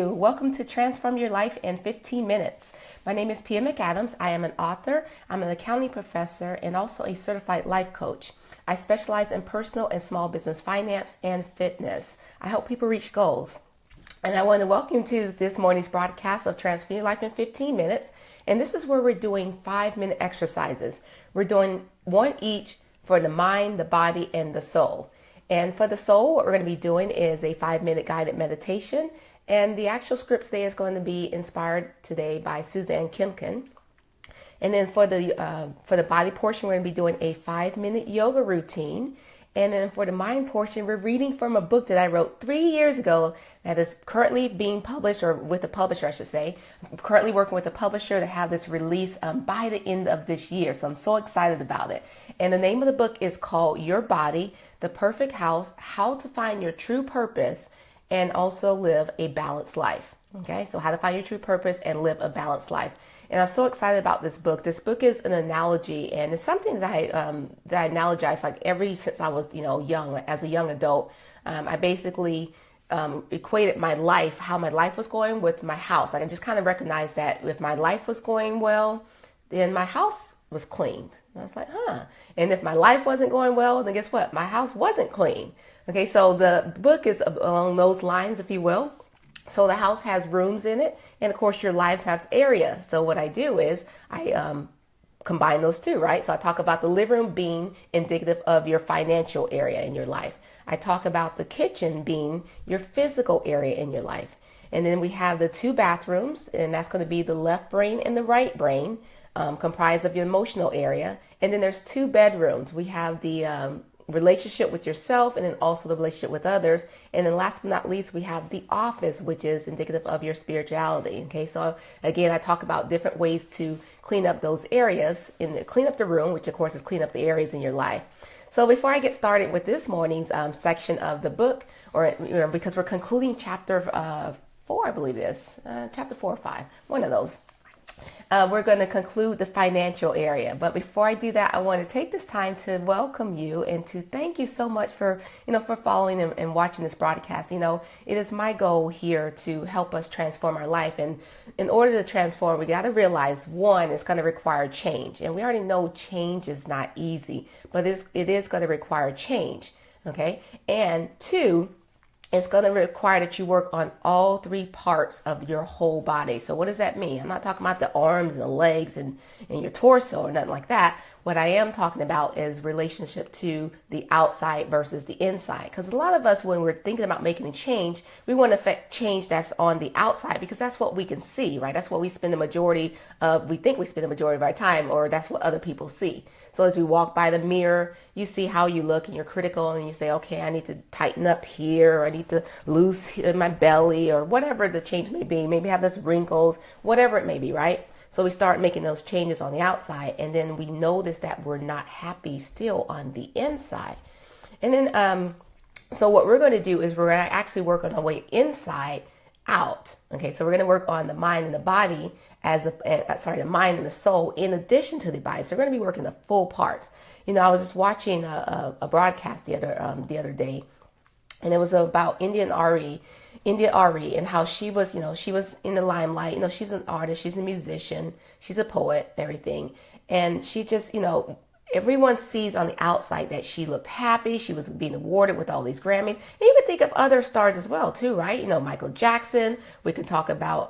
Welcome to Transform Your Life in 15 Minutes. My name is McAdams. I am an author, I'm an accounting professor, and also a certified life coach. I specialize in personal and small business finance and fitness. I help people reach goals. And I want to welcome you to this morning's broadcast of Transform Your Life in 15 Minutes. And this is where we're doing 5-minute exercises. We're doing one each for the mind, the body, and the soul. And for the soul, what we're going to be doing is a 5-minute guided meditation. And the actual script today is going to be inspired today by Suzanne Kimkin. And then for the body portion, we're going to be doing a 5-minute yoga routine. And then for the mind portion, we're reading from a book that I wrote 3 years ago that is currently being published, or with a publisher, I should say. I'm currently working with a publisher to have this release by the end of this year. So I'm so excited about it. And the name of the book is called Your Body, The Perfect House, How to Find Your True Purpose and also live a balanced life. Okay, so how to find your true purpose and live a balanced life. And I'm so excited about this book. This book is an analogy, and it's something that I analogize like since I was young, like as a young adult. I basically equated my life, how my life was going, with my house. Like I just kind of recognized that if my life was going well, then my house was cleaned. And I was like, And if my life wasn't going well, then guess what? My house wasn't clean. Okay, so the book is along those lines, if you will. So the house has rooms in it, and of course your lives have area. So what I do is I combine those two, right? So I talk about the living room being indicative of your financial area in your life. I talk about the kitchen being your physical area in your life. And then we have the 2 bathrooms, and that's going to be the left brain and the right brain, comprised of your emotional area. And then there's 2 bedrooms. We have the relationship with yourself, and then also the relationship with others. And then last but not least, we have the office, which is indicative of your spirituality. Okay, so again, I talk about different ways to clean up those areas, clean up the room, which of course is clean up the areas in your life. So before I get started with this morning's section of the book, because we're concluding chapter 4, I believe it is, chapter 4 or 5, one of those. We're going to conclude the financial area. But before I do that, I want to take this time to welcome you and to thank you so much for following and watching this broadcast. It is my goal here to help us transform our life. And in order to transform, we got to realize, one, it's going to require change. And we already know change is not easy, but it is going to require change. Okay. And 2, it's going to require that you work on all 3 parts of your whole body. So what does that mean? I'm not talking about the arms and the legs and your torso or nothing like that. What I am talking about is relationship to the outside versus the inside. Because a lot of us, when we're thinking about making a change, we want to affect change that's on the outside because that's what we can see, right? That's what we think we spend the majority of our time, or that's what other people see. So as you walk by the mirror, you see how you look and you're critical, and you say, okay, I need to tighten up here, or I need to loosen my belly, or whatever the change may be. Maybe have this wrinkles, whatever it may be, right? So we start making those changes on the outside, and then we notice that we're not happy still on the inside. And then, so what we're going to do is we're going to actually work on our way inside out. Okay, so we're going to work on the mind and the body the mind and the soul in addition to the body. So we're going to be working the full parts. I was just watching a broadcast the other day, and it was about India Ari, and how she was in the limelight. She's an artist, she's a musician, she's a poet, everything. And she just, everyone sees on the outside that she looked happy. She was being awarded with all these Grammys. And you can think of other stars as well, too, right? Michael Jackson. We can talk about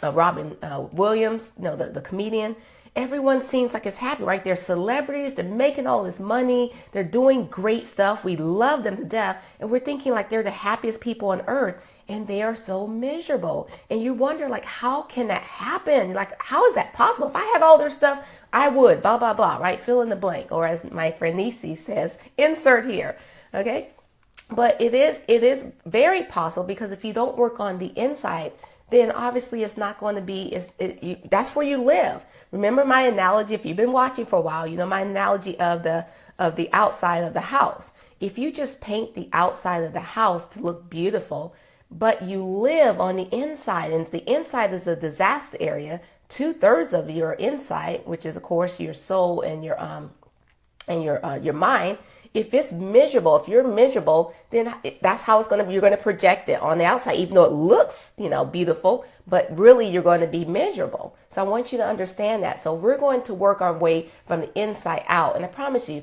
Robin Williams, the comedian. Everyone seems like it's happy, right? They're celebrities. They're making all this money. They're doing great stuff. We love them to death. And we're thinking like they're the happiest people on earth. And they are so miserable. And you wonder, like, how can that happen? Like, how is that possible? If I had all their stuff, I would, blah, blah, blah, right? Fill in the blank. Or as my friend Nisi says, insert here. Okay? But it is very possible, because if you don't work on the inside, then obviously it's not going to be, that's where you live. Remember my analogy, if you've been watching for a while, my analogy of the outside of the house. If you just paint the outside of the house to look beautiful, but you live on the inside, and the inside is a disaster area, 2/3 of your inside, which is of course your soul and your mind, if it's miserable, if you're miserable, then that's how it's going to be. You're going to project it on the outside, even though it looks, beautiful, but really you're going to be miserable. So I want you to understand that. So we're going to work our way from the inside out. And I promise you,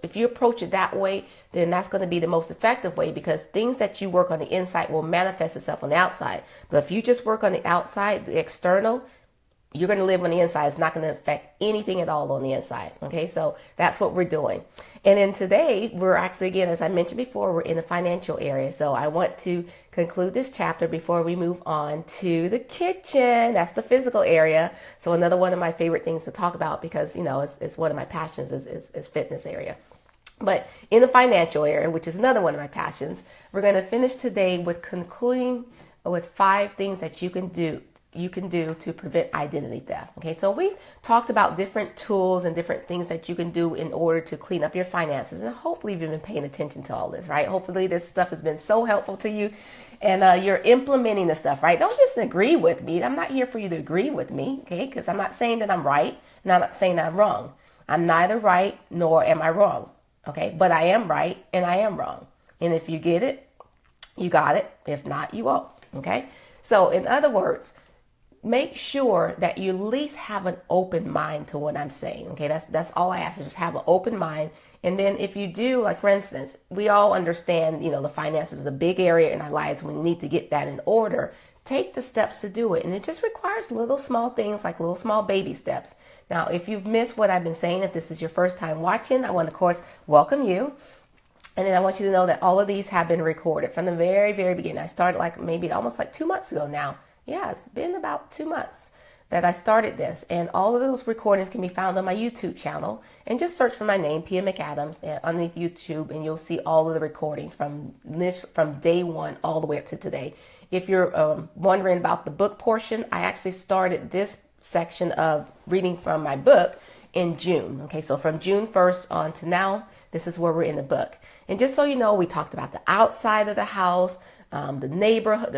if you approach it that way, then that's going to be the most effective way, because things that you work on the inside will manifest itself on the outside. But if you just work on the outside, the external, you're going to live on the inside. It's not going to affect anything at all on the inside. Okay, so that's what we're doing. And then today, we're actually, again, as I mentioned before, we're in the financial area. So I want to conclude this chapter before we move on to the kitchen. That's the physical area. So another one of my favorite things to talk about, because, it's one of my passions is fitness area. But in the financial area, which is another one of my passions, we're going to finish today with concluding with 5 things that you can do to prevent identity theft. Okay, so we've talked about different tools and different things that you can do in order to clean up your finances. And hopefully you've been paying attention to all this, right? Hopefully this stuff has been so helpful to you, and you're implementing the stuff, right? Don't just agree with me. I'm not here for you to agree with me, okay? Because I'm not saying that I'm right, and I'm not saying that I'm wrong. I'm neither right nor am I wrong, okay? But I am right and I am wrong. And if you get it, you got it. If not, you won't, okay? So in other words, make sure that you at least have an open mind to what I'm saying. Okay, that's all I ask, is just have an open mind. And then if you do, like for instance, we all understand, the finances is a big area in our lives. We need to get that in order. Take the steps to do it. And it just requires little small things, like little small baby steps. Now, if you've missed what I've been saying, if this is your first time watching, I want to, of course, welcome you. And then I want you to know that all of these have been recorded from the very, very beginning. I started maybe almost 2 months ago now. Yeah, it's been about 2 months that I started this, and all of those recordings can be found on my YouTube channel. And just search for my name, Pia McAdams, underneath YouTube, and you'll see all of the recordings from day one all the way up to today. If you're wondering about the book portion, I actually started this section of reading from my book in June. Okay, so from June 1st on to now, this is where we're in the book. And just so you know, we talked about the outside of the house, the neighborhood,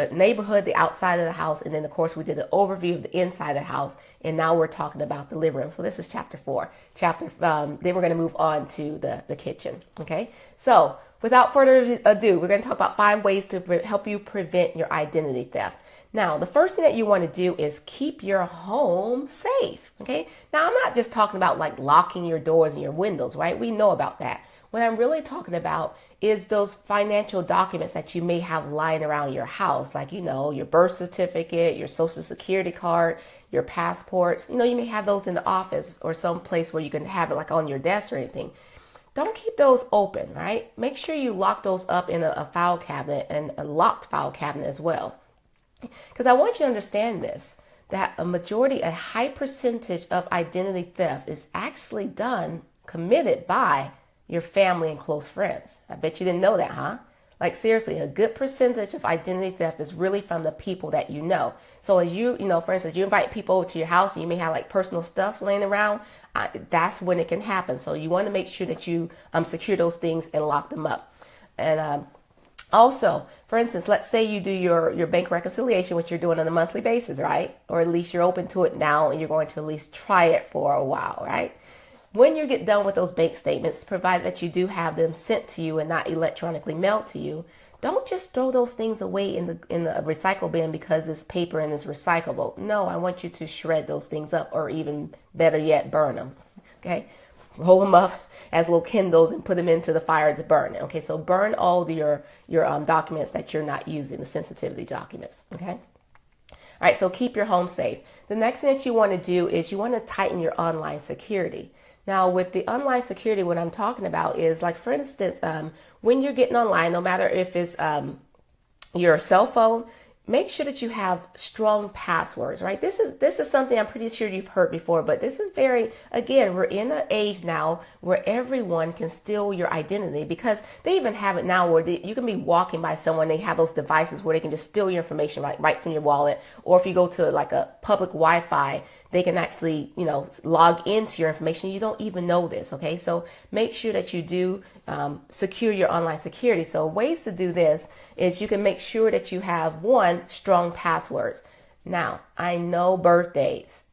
the outside of the house, and then of course we did an overview of the inside of the house, and now we're talking about the living room. So this is chapter 4. Then we're going to move on to the kitchen. Okay, so without further ado, we're going to talk about 5 ways to help you prevent your identity theft. Now, the first thing that you want to do is keep your home safe. Okay, now I'm not just talking about locking your doors and your windows, right? We know about that. What I'm really talking about is those financial documents that you may have lying around your house, like, your birth certificate, your social security card, your passports. You may have those in the office or some place where you can have it on your desk or anything. Don't keep those open, right? Make sure you lock those up in a file cabinet, and a locked file cabinet as well. Because I want you to understand this, that a high percentage of identity theft is actually committed by your family and close friends. I bet you didn't know that, huh? Seriously, a good percentage of identity theft is really from the people that you know. So as for instance, you invite people over to your house and you may have personal stuff laying around, that's when it can happen. So you want to make sure that you secure those things and lock them up. And also, for instance, let's say you do your bank reconciliation, which you're doing on a monthly basis, right? Or at least you're open to it now, and you're going to at least try it for a while, right? When you get done with those bank statements, provided that you do have them sent to you and not electronically mailed to you, don't just throw those things away in the recycle bin because it's paper and it's recyclable. No, I want you to shred those things up, or even better yet, burn them. Okay, roll them up as little kindles and put them into the fire to burn it. Okay, so burn all your documents that you're not using, the sensitivity documents. Okay. All right, so keep your home safe. The next thing that you want to do is you want to tighten your online security. Now, with the online security, what I'm talking about is, for instance, when you're getting online, no matter if it's your cell phone, make sure that you have strong passwords, right? This is something I'm pretty sure you've heard before, but this is again, we're in an age now where everyone can steal your identity, because they even have it now where you can be walking by someone, they have those devices where they can just steal your information right from your wallet, or if you go to a public Wi-Fi, they can actually, log into your information. You don't even know this, okay? So make sure that you do secure your online security. So ways to do this is you can make sure that you have, 1, strong passwords. Now, I know birthdays,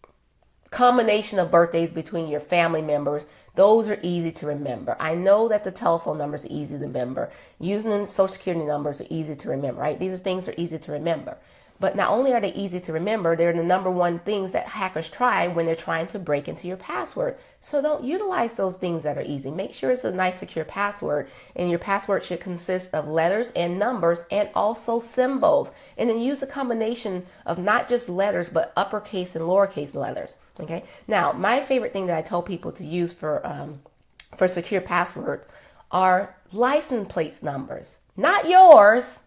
combination of birthdays between your family members, Those are easy to remember. I know that the telephone numbers are easy to remember. Using social security numbers are easy to remember, right? These are things that are easy to remember. But not only are they easy to remember, they're the number one things that hackers try when they're trying to break into your password. So don't utilize those things that are easy. Make sure it's a nice, secure password. And your password should consist of letters and numbers and also symbols. And then use a combination of not just letters, but uppercase and lowercase letters. Okay. Now, my favorite thing that I tell people to use for secure passwords are license plate numbers. Not yours,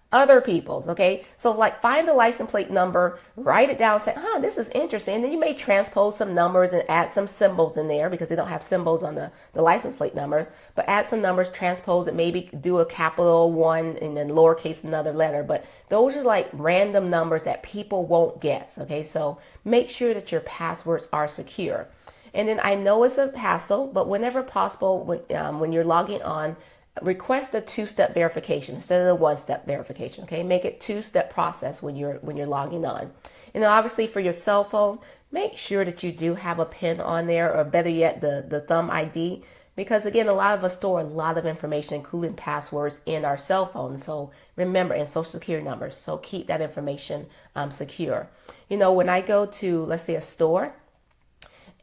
other people's. Okay, so like find the license plate number, write it down, say, this is interesting. And then you may transpose some numbers and add some symbols in there because they don't have symbols on the license plate number, but add some numbers, transpose it, maybe do a capital one and then lowercase another letter. But those are like random numbers that people won't guess. Okay, so make sure that your passwords are secure. And then I know it's a hassle, but whenever possible, when you're logging on, request a two-step verification instead of the one-step verification. Okay, make it two-step process when you're logging on. And then obviously for your cell phone, make sure that you do have a PIN on there, or better yet, the thumb ID, because again, a lot of us store a lot of information, including passwords, in our cell phone. So remember, and social security numbers. So keep that information secure. When I go to, let's say, a store,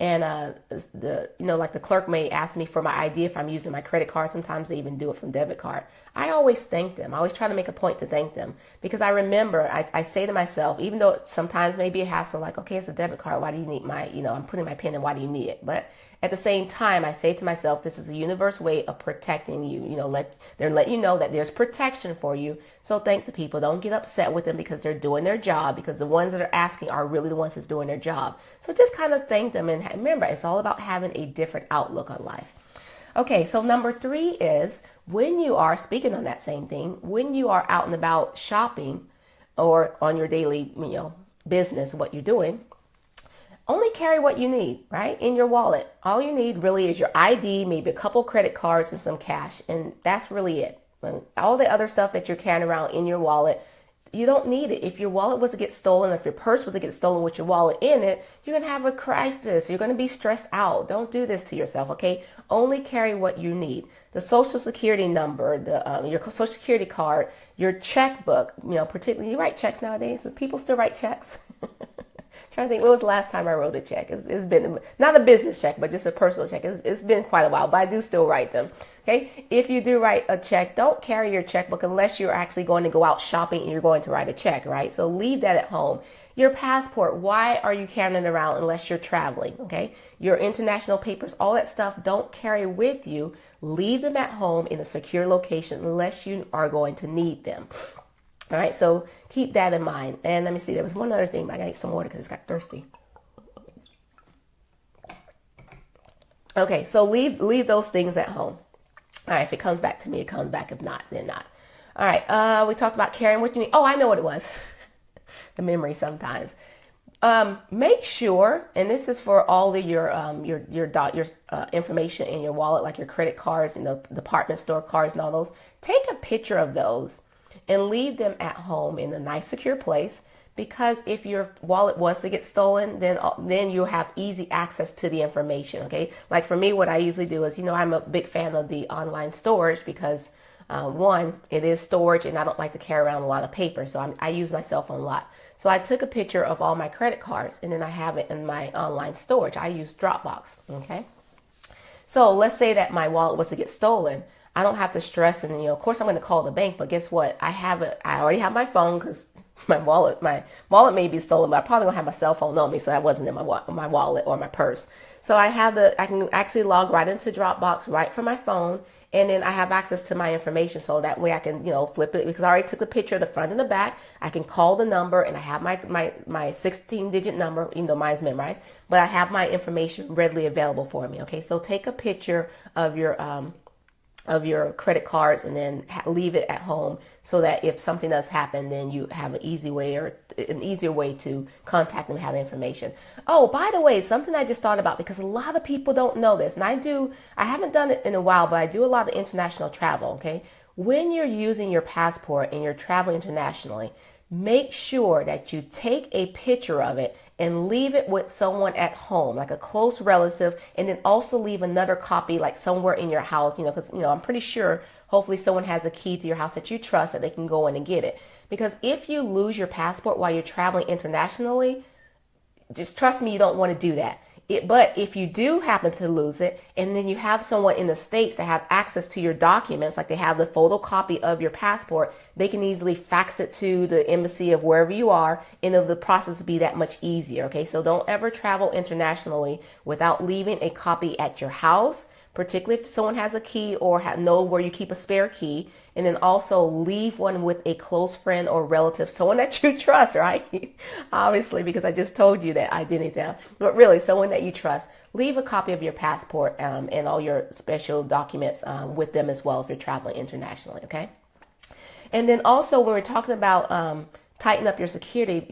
and like the clerk may ask me for my ID if I'm using my credit card. Sometimes they even do it from debit card. I always thank them. I always try to make a point to thank them, because I remember, I say to myself, even though it sometimes may be a hassle, like, okay, it's a debit card, why do you need my, I'm putting my PIN in, why do you need it? But at the same time, I say to myself, this is a universal way of protecting you. They're letting you know that there's protection for you. So thank the people. Don't get upset with them because they're doing their job, because the ones that are asking are really the ones that's doing their job. So just kind of thank them. And remember, it's all about having a different outlook on life. Okay, so number 3 is, when you are, speaking on that same thing, when you are out and about shopping or on your daily, business, what you're doing, only carry what you need, right? In your wallet. All you need really is your ID, maybe a couple credit cards and some cash. And that's really it. All the other stuff that you're carrying around in your wallet, you don't need it. If your wallet was to get stolen, if your purse was to get stolen with your wallet in it, you're going to have a crisis. You're going to be stressed out. Don't do this to yourself, okay? Only carry what you need. The social security number, your social security card, your checkbook, particularly, you write checks nowadays. Do people still write checks? Trying to think, when was the last time I wrote a check? It's been, not a business check, but just a personal check. It's been quite a while, but I do still write them. Okay, if you do write a check, don't carry your checkbook unless you're actually going to go out shopping and you're going to write a check, right? So leave that at home. Your passport, why are you carrying it around unless you're traveling? Okay, your international papers, all that stuff, don't carry with you. Leave them at home in a secure location unless you are going to need them. All right, so keep that in mind. And let me see, there was one other thing, but I gotta get some water because I got thirsty. Okay, so leave those things at home. All right, if it comes back to me, it comes back. If not, then not. All right, we talked about carrying what you need. Oh, I know what it was. The memory sometimes. Make sure, and this is for all of your information in your wallet, like your credit cards and the department store cards and all those. Take a picture of those and leave them at home in a nice, secure place. Because if your wallet was to get stolen, then you'll have easy access to the information. Okay, like for me, what I usually do is, I'm a big fan of the online storage because one, it is storage, and I don't like to carry around a lot of paper, so I use my cell phone a lot. So I took a picture of all my credit cards, and then I have it in my online storage. I use Dropbox. Okay, so let's say that my wallet was to get stolen. I don't have to stress, and of course I'm going to call the bank, but guess what? I already have my phone, because my wallet may be stolen, but I probably don't have my cell phone on me, so that wasn't in my wallet or my purse. So I can actually log right into Dropbox right from my phone, and then I have access to my information, so that way I can flip it, because I already took a picture of the front and the back. I can call the number, and I have my 16-digit number, even though mine's memorized, but I have my information readily available for me. Okay, so take a picture of your credit cards and then leave it at home, so that if something does happen, then you have an easier way to contact them and have the information. Oh, by the way, something I just thought about, because a lot of people don't know this, and I haven't done it in a while, but I do a lot of international travel. Okay, when you're using your passport and you're traveling internationally, make sure that you take a picture of it and leave it with someone at home, like a close relative, and then also leave another copy like somewhere in your house, because, I'm pretty sure hopefully someone has a key to your house that you trust that they can go in and get it. Because if you lose your passport while you're traveling internationally, just trust me, you don't want to do that. But if you do happen to lose it, and then you have someone in the States that have access to your documents, like they have the photocopy of your passport, they can easily fax it to the embassy of wherever you are, and the process will be that much easier. Okay, so don't ever travel internationally without leaving a copy at your house, particularly if someone has a key or know where you keep a spare key. And then also leave one with a close friend or relative, someone that you trust, right? Obviously, because I just told you that identity theft, but really someone that you trust. Leave a copy of your passport and all your special documents with them as well if you're traveling internationally, okay? And then also when we're talking about tighten up your security,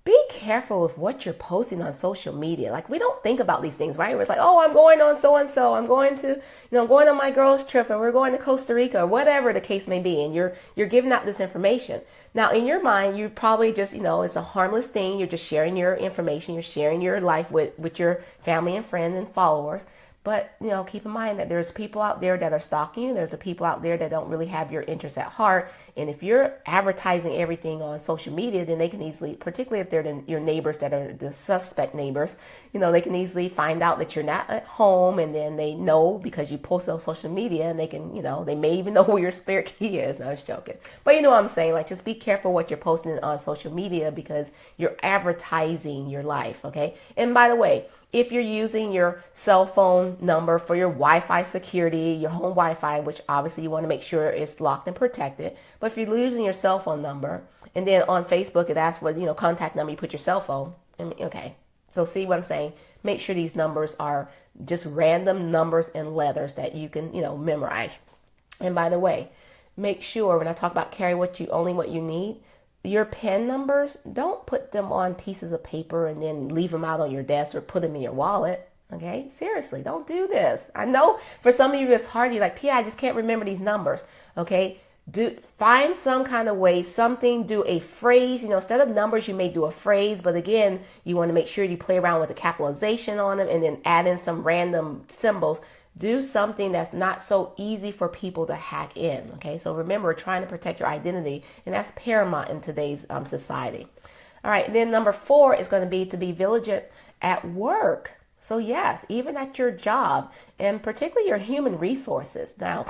be careful with what you're posting on social media. Like, we don't think about these things, right? It's like, oh, I'm going on so-and-so. I'm going to, I'm going on my girls' trip, and we're going to Costa Rica, or whatever the case may be. And you're giving out this information. Now, in your mind, you probably just, it's a harmless thing. You're just sharing your information. You're sharing your life with your family and friends and followers. But, keep in mind that there's people out there that are stalking you. There's the people out there that don't really have your interests at heart. And if you're advertising everything on social media, then they can easily, particularly if they're your neighbors that are the suspect neighbors, they can easily find out that you're not at home. And then they know because you post on social media, and they can, they may even know where your spare key is. No, I was joking. But you know what I'm saying? Like, just be careful what you're posting on social media because you're advertising your life, okay? And by the way, if you're using your cell phone number for your Wi-Fi security, your home Wi-Fi, which obviously you want to make sure it's locked and protected. But if you're using your cell phone number, and then on Facebook it asks for, contact number, you put your cell phone. Okay. So see what I'm saying? Make sure these numbers are just random numbers and letters that you can, memorize. And by the way, make sure when I talk about carry only what you need, your PIN numbers, don't put them on pieces of paper and then leave them out on your desk or put them in your wallet. Okay, seriously, don't do this. I know for some of you it's hard. You're like, Pia, I just can't remember these numbers. Okay, find some kind of way, do a phrase. Instead of numbers, you may do a phrase. But again, you want to make sure you play around with the capitalization on them and then add in some random symbols. Do something that's not so easy for people to hack in. Okay, so remember, we're trying to protect your identity, and that's paramount in today's society. All right, then number 4 is going to be vigilant at work. So yes, even at your job, and particularly your human resources. Now,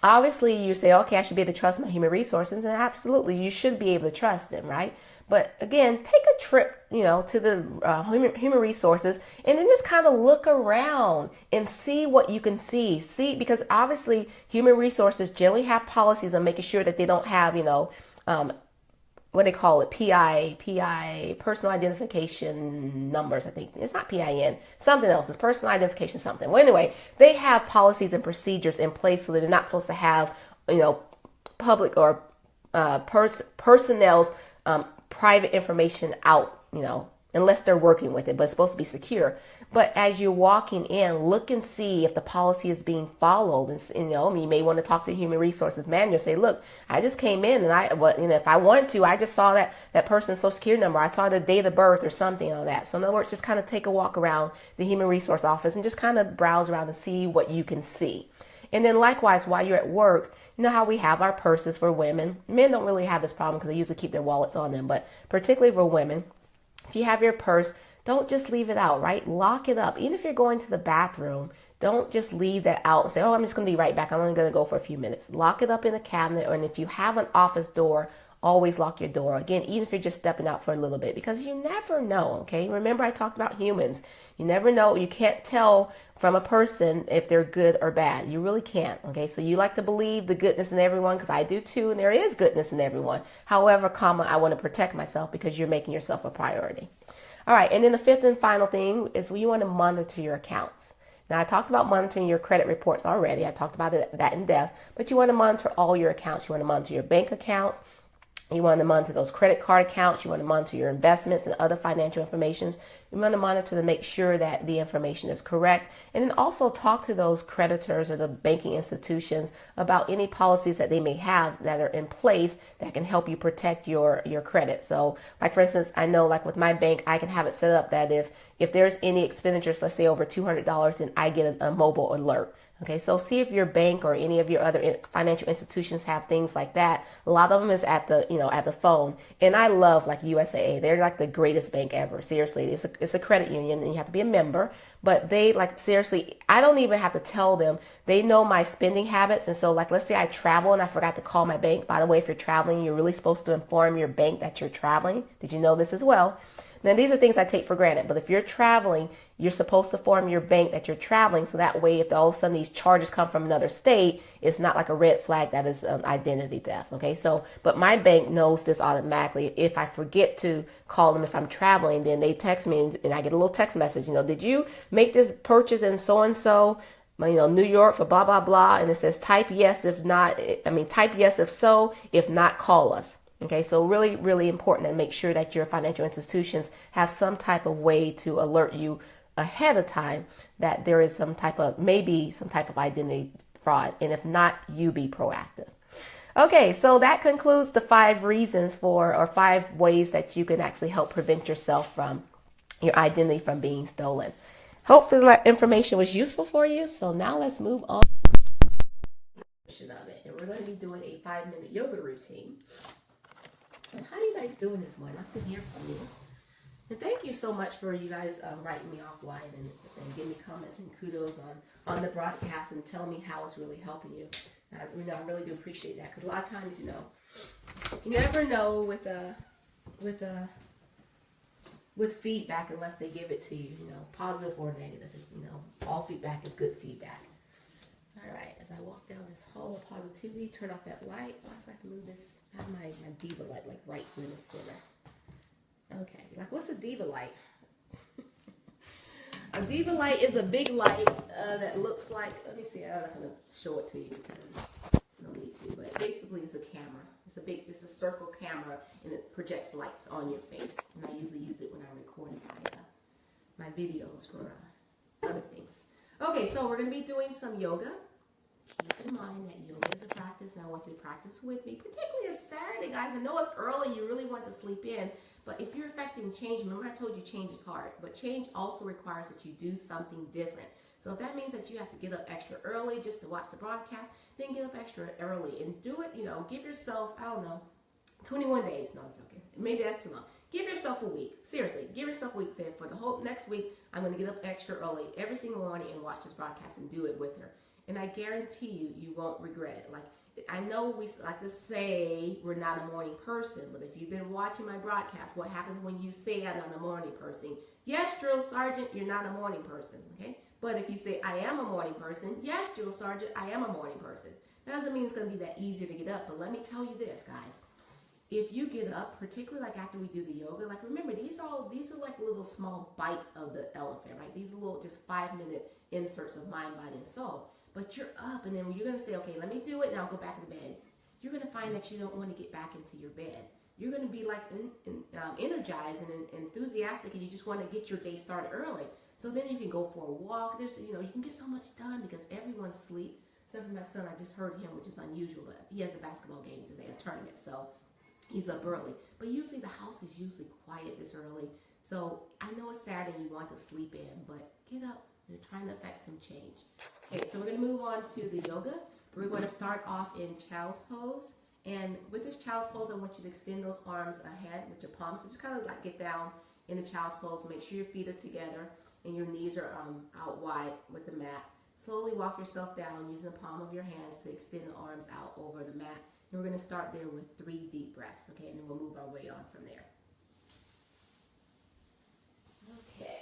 obviously, you say, okay, I should be able to trust my human resources, and absolutely, you should be able to trust them, right? But again, take a trip, to the human resources, and then just kind of look around and see what you can see. Because obviously human resources generally have policies on making sure that they don't have, what they call it, PI, personal identification numbers. I think it's not PIN, something else. It's personal identification something. Well, anyway, they have policies and procedures in place so that they're not supposed to have, public or personnel's private information out, unless they're working with it, but it's supposed to be secure. But as you're walking in, look and see if the policy is being followed. And you may want to talk to the human resources manager. Say, look, I just came in, and if I wanted to, I just saw that person's social security number. I saw the date of birth or something on that. So in other words, just kind of take a walk around the human resource office and just kind of browse around and see what you can see. And then likewise, while you're at work, you know how we have our purses for women. Men don't really have this problem because they usually keep their wallets on them. But particularly for women, if you have your purse, don't just leave it out, right? Lock it up. Even if you're going to the bathroom, don't just leave that out and say, oh, I'm just going to be right back. I'm only going to go for a few minutes. Lock it up in a cabinet, and if you have an office door, always lock your door. Again, even if you're just stepping out for a little bit, because you never know, okay? Remember, I talked about humans. You never know. You can't tell from a person if they're good or bad. You really can't, okay? So you like to believe the goodness in everyone, because I do too, and there is goodness in everyone. However, I want to protect myself because you're making yourself a priority. All right, and then the 5th and final thing is you want to monitor your accounts. Now, I talked about monitoring your credit reports already. I talked about that in depth, but you want to monitor all your accounts. You want to monitor your bank accounts. You want to monitor those credit card accounts. You want to monitor your investments and other financial information. You want to monitor to make sure that the information is correct. And then also talk to those creditors or the banking institutions about any policies that they may have that are in place that can help you protect your credit. So like for instance, I know like with my bank, I can have it set up that if there's any expenditures, let's say over $200, then I get a mobile alert. Okay, so see if your bank or any of your other financial institutions have things like that. A lot of them is at the, at the phone. And I love like USAA. They're like the greatest bank ever. Seriously, it's a credit union and you have to be a member. But they like, seriously, I don't even have to tell them. They know my spending habits. And so like, let's say I travel and I forgot to call my bank. By the way, if you're traveling, you're really supposed to inform your bank that you're traveling. Did you know this as well? Now, these are things I take for granted, but if you're traveling, you're supposed to inform your bank that you're traveling, so that way if all of a sudden these charges come from another state, it's not like a red flag that is identity theft, okay? So, but my bank knows this automatically. If I forget to call them if I'm traveling, then they text me and I get a little text message, did you make this purchase in so-and-so, New York for blah, blah, blah, and it says type yes if not, type yes if so, if not, call us. Okay, so really, really important to make sure that your financial institutions have some type of way to alert you ahead of time that there is maybe some type of identity fraud. And if not, you be proactive. Okay, so that concludes the 5 reasons or 5 ways that you can actually help prevent yourself from your identity from being stolen. Hopefully that information was useful for you. So now let's move on of it. And we're going to be doing a 5-minute yoga routine. And how are you guys doing this morning? I have to hear from you. And thank you so much for you guys writing me offline and giving me comments and kudos on the broadcast and telling me how it's really helping you. I really do appreciate that, because a lot of times, you never know with feedback unless they give it to you, positive or negative. All feedback is good feedback. All right, as I walk down this hall of positivity, turn off that light. Oh, I forgot to move this. I have my diva light like right in the center. Okay, like what's a diva light? A diva light is a big light that looks like, let me see, I'm not going to show it to you because no need to, but basically it's a camera. It's a circle camera and it projects lights on your face. And I usually use it when I'm recording my videos for other things. Okay, so we're going to be doing some yoga. Keep in mind that yoga is a practice, and I want you to practice with me, particularly it's Saturday, guys. I know it's early, you really want to sleep in, but if you're affecting change, remember I told you change is hard, but change also requires that you do something different. So if that means that you have to get up extra early just to watch the broadcast, then get up extra early and do it, give yourself, 21 days. No, I'm joking. Maybe that's too long. Give yourself a week. Seriously, give yourself a week. Say for the whole next week, I'm going to get up extra early every single morning and watch this broadcast and do it with her. And I guarantee you won't regret it. Like, I know we like to say we're not a morning person, but if you've been watching my broadcast, what happens when you say I'm not a morning person? Yes, Drill Sergeant, you're not a morning person, okay? But if you say I am a morning person, yes, Drill Sergeant, I am a morning person. That doesn't mean it's going to be that easy to get up, but let me tell you this, guys. If you get up, particularly like after we do the yoga, like remember, these are like little small bites of the elephant, right? These are little just 5-minute inserts of mind, body, and soul. But you're up, and then you're going to say, okay, let me do it, and I'll go back to bed. You're going to find that you don't want to get back into your bed. You're going to be like energized and enthusiastic, and you just want to get your day started early. So then you can go for a walk. There's, you can get so much done because everyone's asleep. Except for my son, I just heard him, which is unusual, but he has a basketball game today, a tournament, so he's up early. But usually the house is usually quiet this early. So I know it's Saturday and you want to sleep in, but get up. You're trying to affect some change. Okay, so we're going to move on to the yoga. We're going to start off in child's pose. And with this child's pose, I want you to extend those arms ahead with your palms. So just kind of like get down in the child's pose. Make sure your feet are together and your knees are out wide with the mat. Slowly walk yourself down using the palm of your hands to extend the arms out over the mat. And we're going to start there with 3 deep breaths, okay? And then we'll move our way on from there. Okay.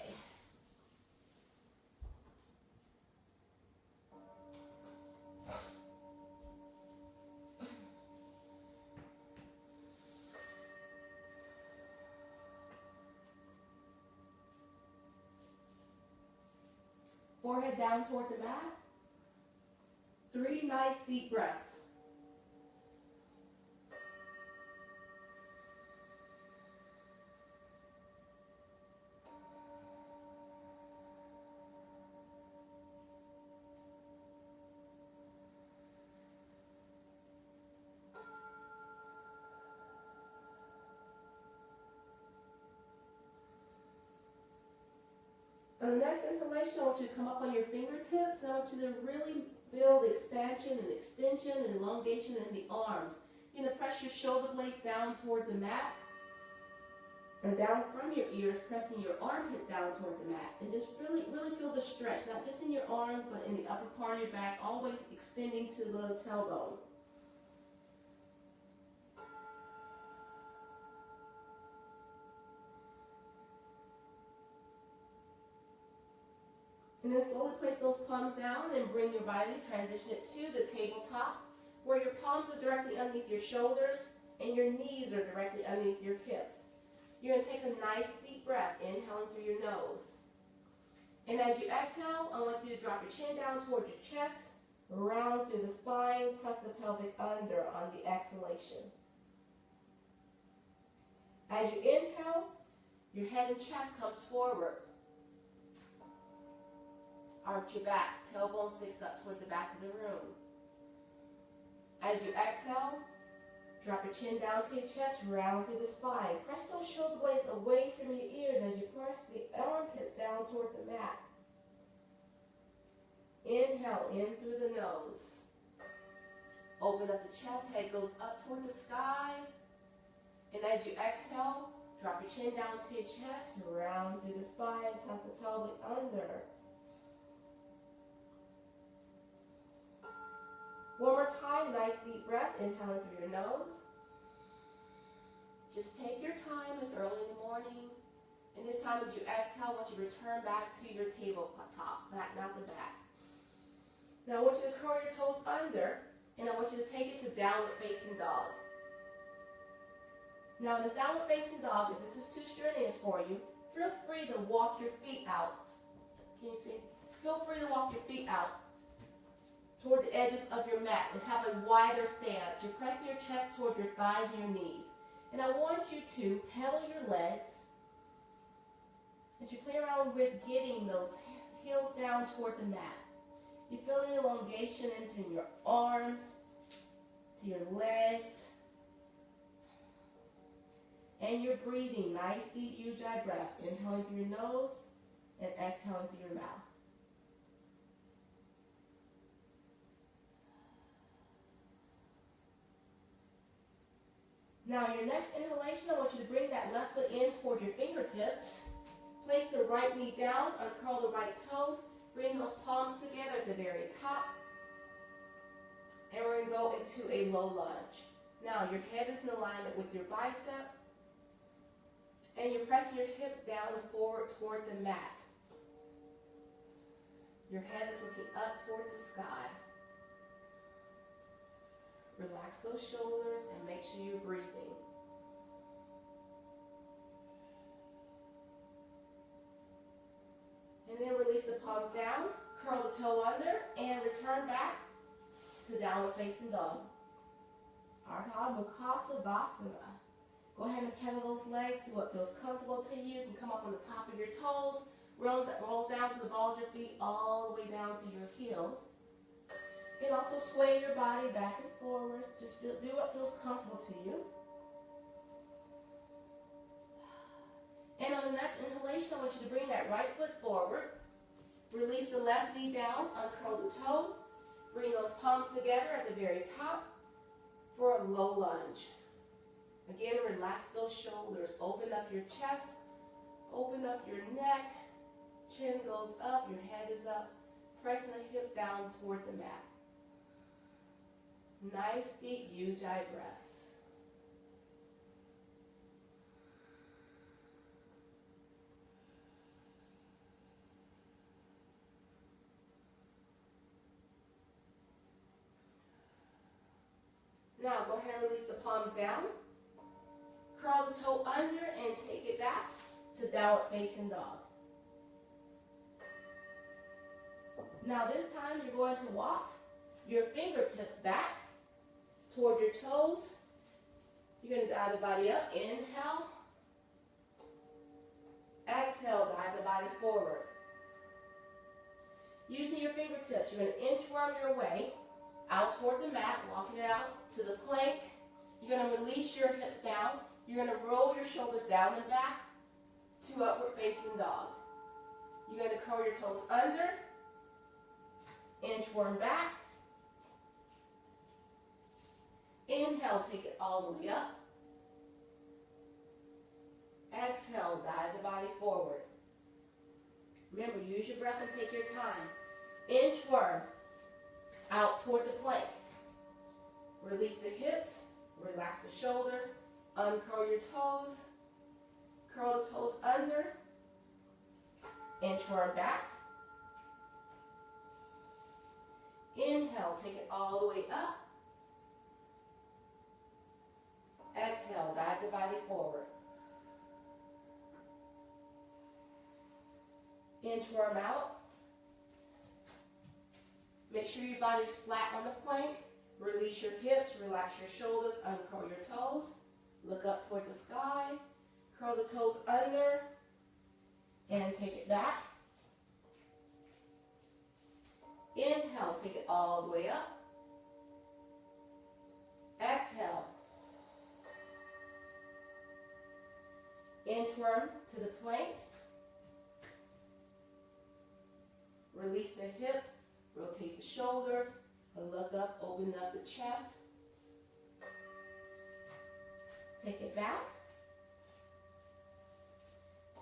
Forehead down toward the mat. 3 nice deep breaths. On the next inhalation, I want you to come up on your fingertips, and I want you to really feel the expansion and extension and elongation in the arms. You're going to press your shoulder blades down toward the mat, or down from your ears, pressing your armpits down toward the mat. And just really, really feel the stretch, not just in your arms, but in the upper part of your back, all the way extending to the tailbone. And then slowly place those palms down and bring your body, transition it to the tabletop, where your palms are directly underneath your shoulders and your knees are directly underneath your hips. You're going to take a nice deep breath, inhaling through your nose. And as you exhale, I want you to drop your chin down towards your chest, round through the spine, tuck the pelvic under on the exhalation. As you inhale, your head and chest comes forward. Arch your back, tailbone sticks up toward the back of the room. As you exhale, drop your chin down to your chest, round through the spine. Press those shoulder blades away from your ears as you press the armpits down toward the mat. Inhale in through the nose. Open up the chest, head goes up toward the sky. And as you exhale, drop your chin down to your chest, round through the spine, tuck the pelvic under. One more time, nice deep breath, inhaling through your nose. Just take your time, it's early in the morning. And this time as you exhale, I want you to return back to your tabletop, not the back. Now I want you to curl your toes under, and I want you to take it to downward facing dog. Now in this downward facing dog, if this is too strenuous for you, feel free to walk your feet out. Can you see? Feel free to walk your feet out toward the edges of your mat and have a wider stance. You're pressing your chest toward your thighs and your knees. And I want you to pedal your legs as you play around with getting those heels down toward the mat. You're feeling elongation into your arms, to your legs. And you're breathing nice, deep ujjayi breaths, inhaling through your nose and exhaling through your mouth. Now your next inhalation, I want you to bring that left foot in toward your fingertips. Place the right knee down, uncurl the right toe. Bring those palms together at the very top. And we're going to go into a low lunge. Now your head is in alignment with your bicep. And you're pressing your hips down and forward toward the mat. Your head is looking up toward the sky. Relax those shoulders and make sure you're breathing. And then release the palms down, curl the toe under, and return back to downward facing dog. Ardha Mukha Savasana. Go ahead and pedal those legs, do what feels comfortable to you. You can come up on the top of your toes, roll down to the balls of your feet, all the way down to your heels. You can also sway your body back and forward. Just do what feels comfortable to you. And on the next inhalation, I want you to bring that right foot forward. Release the left knee down, uncurl the toe. Bring those palms together at the very top for a low lunge. Again, relax those shoulders. Open up your chest. Open up your neck. Chin goes up. Your head is up. Pressing the hips down toward the mat. Nice deep ujjayi breaths. Now go ahead and release the palms down. Curl the toe under and take it back to downward facing dog. Now this time you're going to walk your fingertips back toward your toes. You're going to dive the body up. Inhale. Exhale, dive the body forward. Using your fingertips, you're going to inchworm your way out toward the mat, walking it out to the plank. You're going to release your hips down. You're going to roll your shoulders down and back to upward facing dog. You're going to curl your toes under, inchworm back. Inhale, take it all the way up. Exhale, dive the body forward. Remember, use your breath and take your time. Inchworm, out toward the plank. Release the hips, relax the shoulders, uncurl your toes, curl the toes under, inchworm back. Inhale, take it all the way up. Exhale, dive the body forward. Inchworm out. Make sure your body's flat on the plank. Release your hips, relax your shoulders, uncurl your toes. Look up toward the sky. Curl the toes under and take it back. Inhale, take it all the way up. Exhale. Inchworm to the plank. Release the hips, rotate the shoulders, look up, open up the chest. Take it back.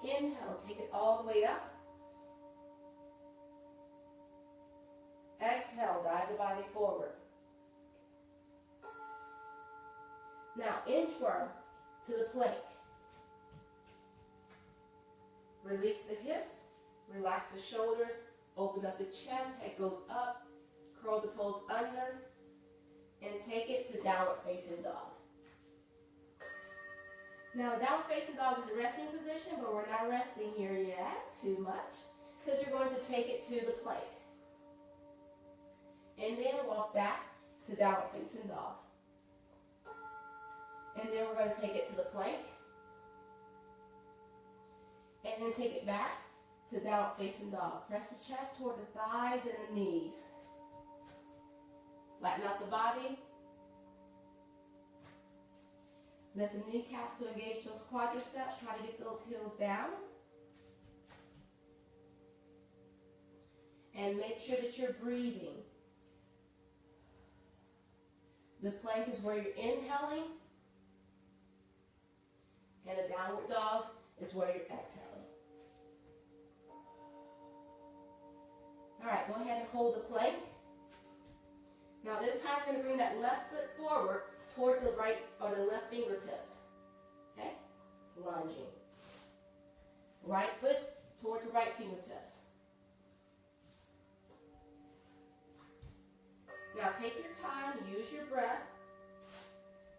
Inhale, take it all the way up. Exhale, dive the body forward. Now, inchworm to the plank. Release the hips, relax the shoulders, open up the chest, head goes up, curl the toes under, and take it to downward facing dog. Now, downward facing dog is a resting position, but we're not resting here yet too much, because you're going to take it to the plank. And then walk back to downward facing dog. And then we're going to take it to the plank. And then take it back to downward facing dog. Press the chest toward the thighs and the knees. Flatten out the body. Let the kneecaps to engage those quadriceps. Try to get those heels down. And make sure that you're breathing. The plank is where you're inhaling. And the downward dog is where you're exhaling. All right, go ahead and hold the plank. Now this time we're going to bring that left foot forward toward the right or the left fingertips. Okay? Lunging. Right foot toward the right fingertips. Now take your time, use your breath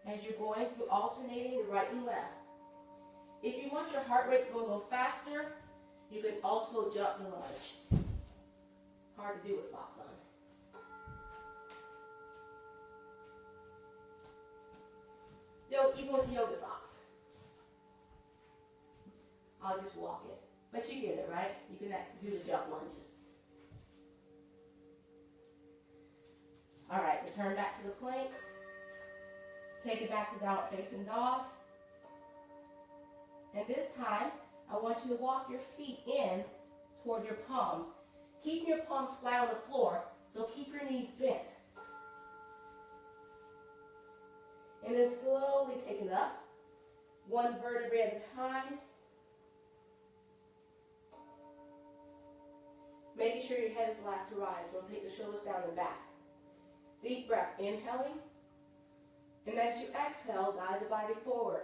as you're going through alternating the right and left. If you want your heart rate to go a little faster, you can also jump the lunge. Hard to do with socks on. Even with yoga socks. I'll just walk it. But you get it, right? You can actually do the jump lunges. All right, return back to the plank. Take it back to downward facing dog. And this time, I want you to walk your feet in toward your palms. Keep your palms flat on the floor, so keep your knees bent. And then slowly take it up, one vertebrae at a time. Making sure your head is last to rise. Rotate the shoulders down and back. Deep breath, inhaling. And as you exhale, dive the body forward.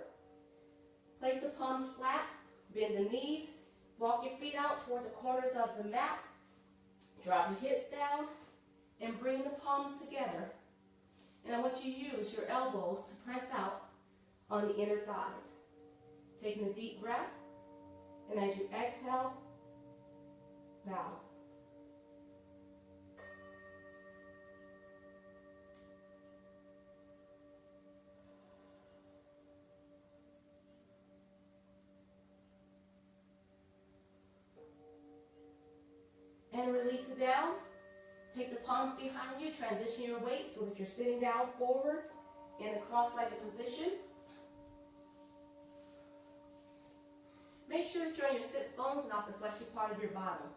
Place the palms flat, bend the knees, walk your feet out toward the corners of the mat. Drop your hips down and bring the palms together. And I want you to use your elbows to press out on the inner thighs. Taking a deep breath, and as you exhale, bow. And release it down. Take the palms behind you. Transition your weight so that you're sitting down forward in a cross-legged position. Make sure that you're on your sits bones and off the fleshy part of your bottom.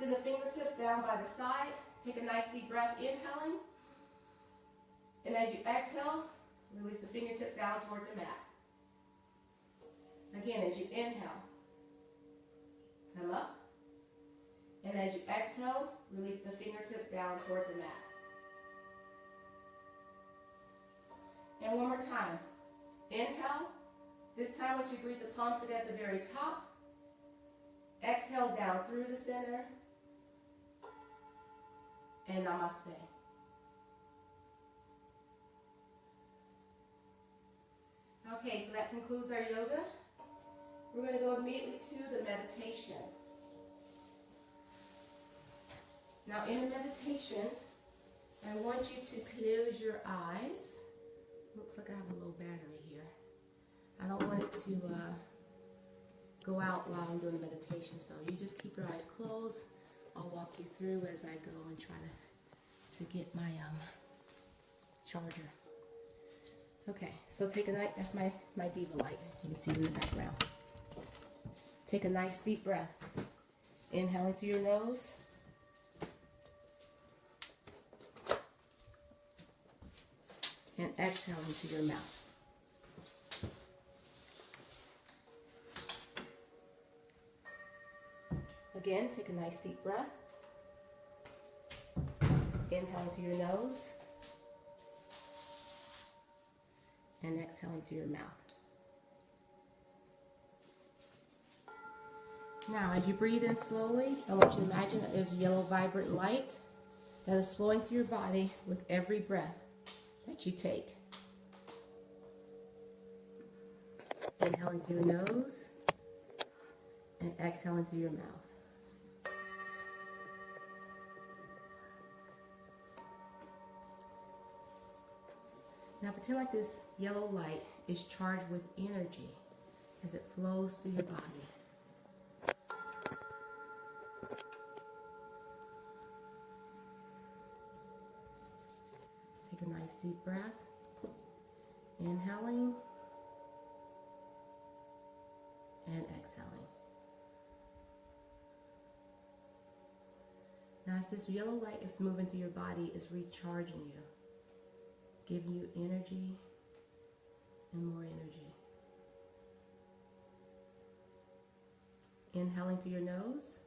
Send the fingertips down by the side. Take a nice deep breath, inhaling. And as you exhale, release the fingertips down toward the mat. Again, as you inhale, come up. And as you exhale, release the fingertips down toward the mat. And one more time. Inhale. This time, once you breathe, the palms sit at the very top. Exhale down through the center. And namaste. Okay, so that concludes our yoga. We're going to go immediately to the meditation. Now, in a meditation, I want you to close your eyes. Looks like I have a low battery here. I don't want it to go out while I'm doing the meditation, so you just keep your eyes closed. I'll walk you through as I go and try to get my charger. Okay, so take a night. That's my diva light. You can see it in the background. Take a nice deep breath. Inhaling through your nose. And exhaling to your mouth. Again, take a nice deep breath. Inhaling through your nose. And exhaling through your mouth. Now, as you breathe in slowly, I want you to imagine that there's a yellow vibrant light that is flowing through your body with every breath that you take. Inhaling through your nose and exhaling through your mouth. Now pretend like this yellow light is charged with energy as it flows through your body. Take a nice deep breath. Inhaling and exhaling. Now as this yellow light is moving through your body, it's recharging you, giving you energy and more energy. Inhaling through your nose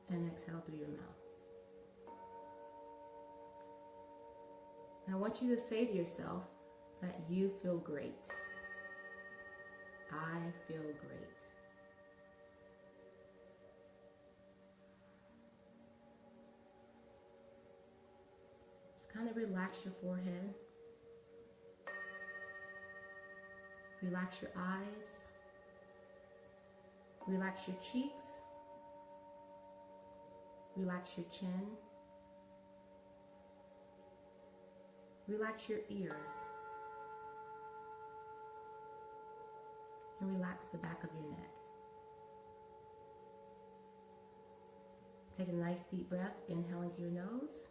and exhale through your mouth. Now I want you to say to yourself that you feel great. I feel great. Just kind of relax your forehead. Relax your eyes. Relax your cheeks. Relax your chin. Relax your ears. And relax the back of your neck. Take a nice deep breath, inhaling through your nose.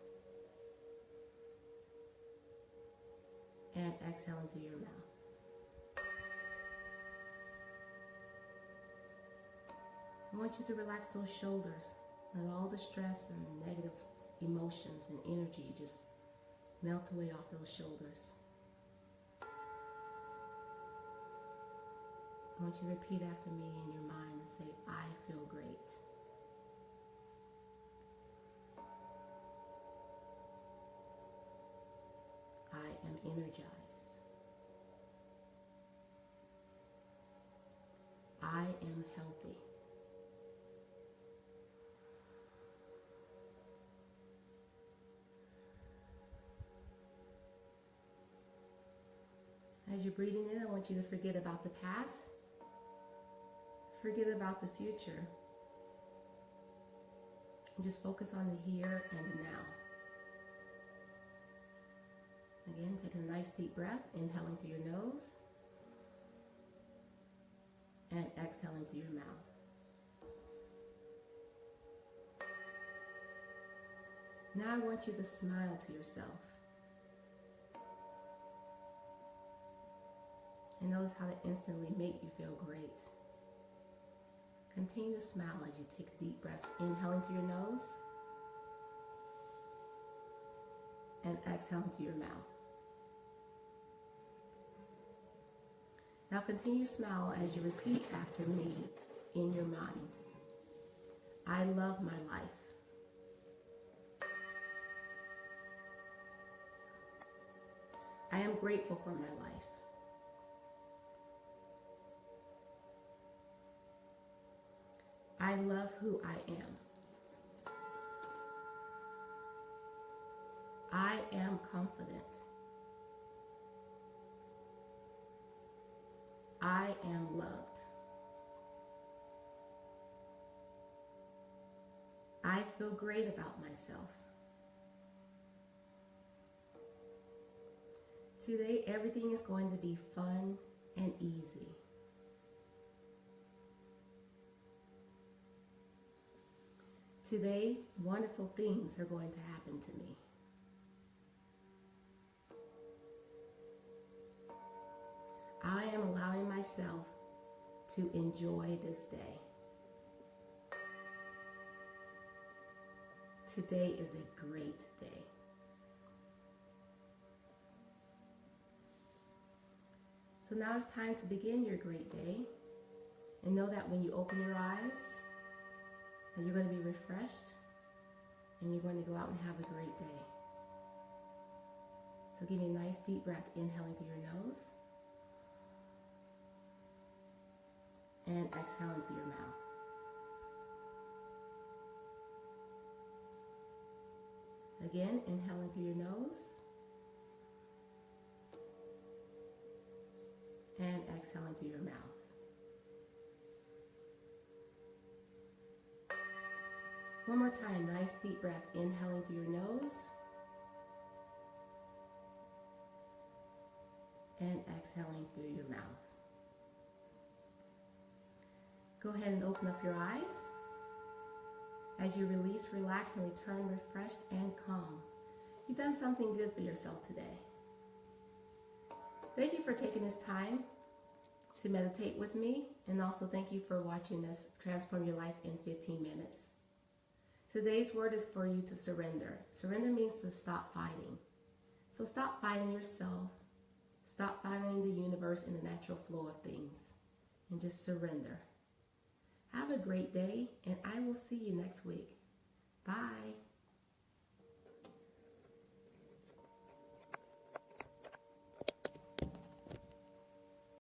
And exhaling through your mouth. I want you to relax those shoulders. Let all the stress and negative emotions and energy just melt away off those shoulders. I want you to repeat after me in your mind and say, I feel great. I am energized. I am healthy. As you're breathing in, I want you to forget about the past. Forget about the future. And just focus on the here and the now. Again, taking a nice deep breath, inhaling through your nose. And exhaling through your mouth. Now I want you to smile to yourself. And notice how that instantly make you feel great. Continue to smile as you take deep breaths, inhaling through your nose and exhaling through your mouth. Now continue to smile as you repeat after me in your mind. I love my life. I am grateful for my life. I love who I am. I am confident. I am loved. I feel great about myself. Today, everything is going to be fun and easy. Today, wonderful things are going to happen to me. I am allowing myself to enjoy this day. Today is a great day. So now it's time to begin your great day. And know that when you open your eyes, that you're going to be refreshed and you're going to go out and have a great day. So give me a nice deep breath, inhaling through your nose and exhaling through your mouth. Again, inhaling through your nose and exhaling through your mouth. One more time, nice deep breath, inhaling through your nose and exhaling through your mouth. Go ahead and open up your eyes. As you release, relax, and return refreshed and calm. You've done something good for yourself today. Thank you for taking this time to meditate with me, and also thank you for watching us transform your life in 15 minutes. Today's word is for you to surrender. Surrender means to stop fighting. So stop fighting yourself. Stop fighting the universe and the natural flow of things. And just surrender. Have a great day, and I will see you next week. Bye.